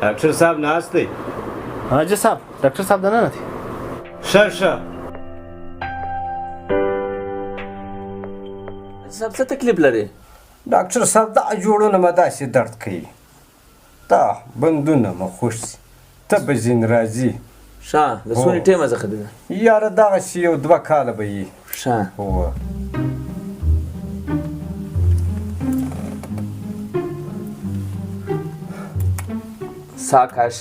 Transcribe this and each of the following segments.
ډاکټر صاحب ناست دی. حاجي صاحب ډاکټر صاحب دننه دی. ښه ښه. حاجي صاحب څه تکلیف لري؟ ډاکټر صاحب دا جوړونه مې داسې درد کوي، دا بندونه مې خوږ شي، تبه ځینې راځي. ښه د څومره ټیمه څخه دی؟ یاره دغسې 1-2 کاله به وي. ښه هو سا کاش.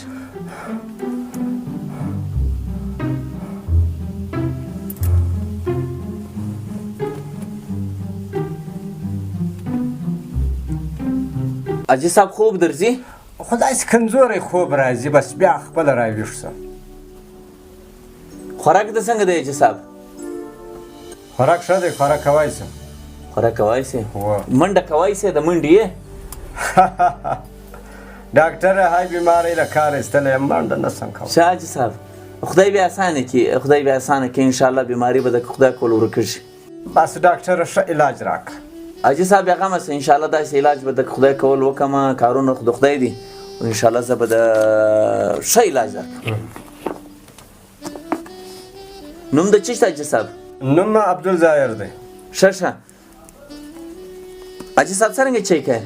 حاجي صاحب خوب درځي؟ خو داسې کمزوری خوب راځي، بس بیا خپله راویښ سم. خوراک د څنګه دی حاجي صاحب؟ خوراک ښه دی، خوراک کوای سم. خوراک کوای سې؟ هو. منډه کوای سې؟ د منډې یې؟ ډاکټره هاي بیماری له کاره ایستلی یم، منډه نه سم کولی. ښه حاجي صاحب خدای بیا اسانه کړي، خدای بیا اسانه کړي، انشاءالله بیماري به د خدای کول ورکه شي. بس ډاکټره ښه علاج راکړه. حاجي صاحب بیا غمه سه، انشاءالله داسې علاج به د خدای کول وکړم، کارونه خو د خدای دي، انشاءالله زه به د ښه علاج درکړم. نوم د چی شته حاجي صاحب؟ نوم عبدالظاهر دی. ښه ښه. حاجي صاحب څرنګه چای کوې؟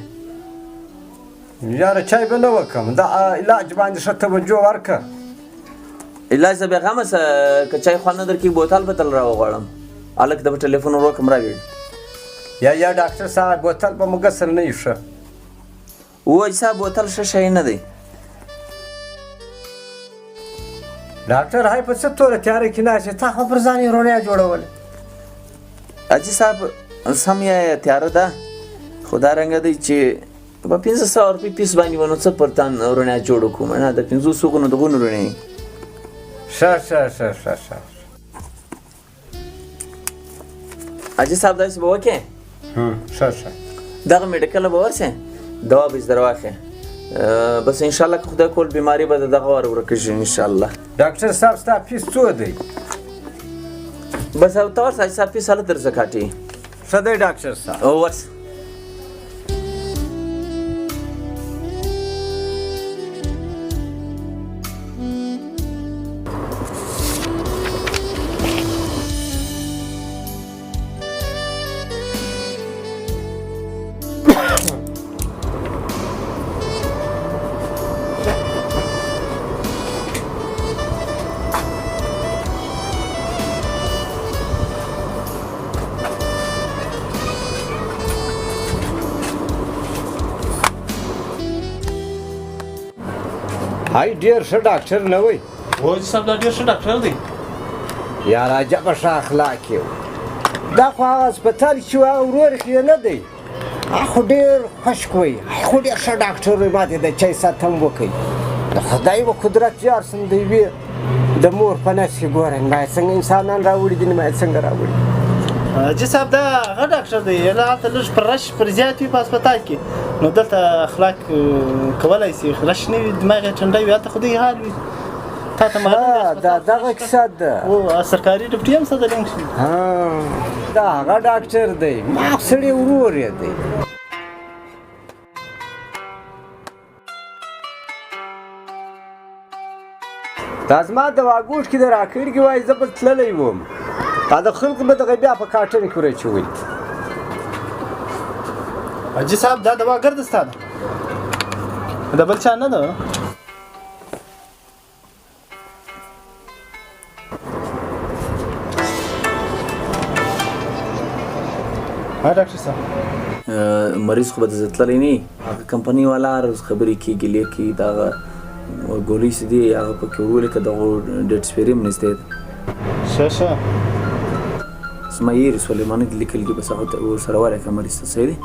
یاره چای به نه وکړم، دا علاج باندې ښه توجه ورکړه. علاج ته بیا غمه سه، که چای خوند نه درکړي بوتل به تل راوغواړم، هلک ته به ټلیفون ور وکړم راوړي. یا ډاکټر صاحب بوتل به موږ سره نه وي ښه. و حاجي صاحب بوتل ښه شی نه دی. ډاکټر هاي په څه توره تیاره کې ناست یې، تا خو پر ځان یې رڼا جوړولې. حاجي صاحب سم یې تیاره ده، خو دا رنګه دی چې په 500 روپۍ پیس باندې ونه څه پر تان رڼا جوړ کړو، نه د 500 غونو دغونو رڼا. ښه ښه ښه ښه ښه. حاجي صاحب داسې به وکړې؟ ښه ښه. دغه میډیکل به ورسې، دوا به در واخې، بس انشاءالله که خدای کول بیماري به د دغه واره ورکه شي انشاءالله. ډاکټر صاحب ستا فیس څو دی؟ بس ته ورسه حاجي صاحب فیس هلته درځه کاټي. ښه دی ډاکټر صاحب. ورسه. هاي ډېر ښه ډاکټر نه وای. حاجي صاحب دا ډېر ښه ډاکټر دی. یاره عجبه ښه اخلاق یې و. دا خو هغه هسپتال چې و هغه ورور یې نه دی، هغه خو ډېر خشک وی، هغه خو ډېر ښه ډاکټر وی. ما ته د چای ساتم وکړئ، د خدای و قدرت یار سم د یوې د مور په نس کې ګورئ باید څنګه انسانان راوړي دي، نه باید څنګه راوړي. حاجي صاحب دا هغه ډاکټر دی، هلته لږ پر رش پر زیات وي په هسپتال کې، نو دلته اخلاق کولی شي، رش نه وي، دماغ یې ټنډه وي، هلته خو دې حال وي. تا ته معلوم دی دا دغه کیسه ده. او سرکاري ډپټي هم سره لینک شي. دا هغه ډاکټر دی، ما سړی ورور یې دی. دا زما د واګوټ کې د راکړګي وای زه به تللی وم، دا د خلکو به دغه بیا په کاټن کې ورچوي. حاجي صاحب دا دوا ګرد ستا ده، د بل چا نه ده. ها ډاکټر صاحب مریض خو به د تللی نه، هغه کمپنۍ والا هر ورځ خبرې کېږي لیکي، دغه ګولۍ چې دي هغه پکې ولیکه، دغه ډېټ سپېري هم نږدې ده. ښه ښه. اسماعیل سلیماني دې لیکل دي، بس هغه ورسره ورکړه مریض ته. صحیح دی؟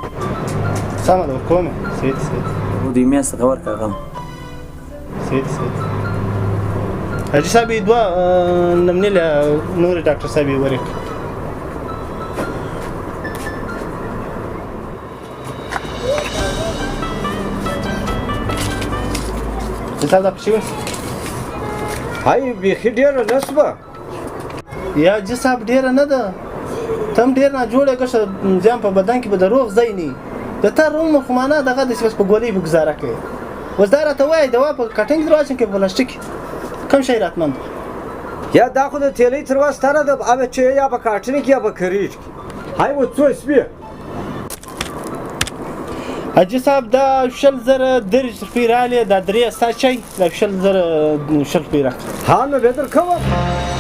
سمه ده ورکوم یې. صحیح دی صحیح دی. او دې میاشت ته ورکړه هغه هم. صحیح دی صحیح دی. حاجي صاحب یې دوه نمونې له نورې ډاکټر صاحب یې ورکړه. حساب دا پښې ونیسه. هاي بیخي ډېره نه شوه. یا حاجي صاحب ډېره نه ده، ته هم ډېر ناجوړه ګشه، زیان په بدن کې به د روغ ځای نه وي. د تا روغ خو معنا دغه داسې بس په ګولۍ به ګزاره کوې. اوس دا راته وایي دوا په کټنګ در واچوم که په پلاستیک کوم شی راتمند یا دا خو د تیلۍ تر وسته ده अब چې یا په کارټن کې یا په کریج کې هاي و څو سپی حاجي صاحب دا 20,000 درې روپۍ رالې دا 3 ستا چای دا 20,000 روپۍ راکړه ها نو به در کوم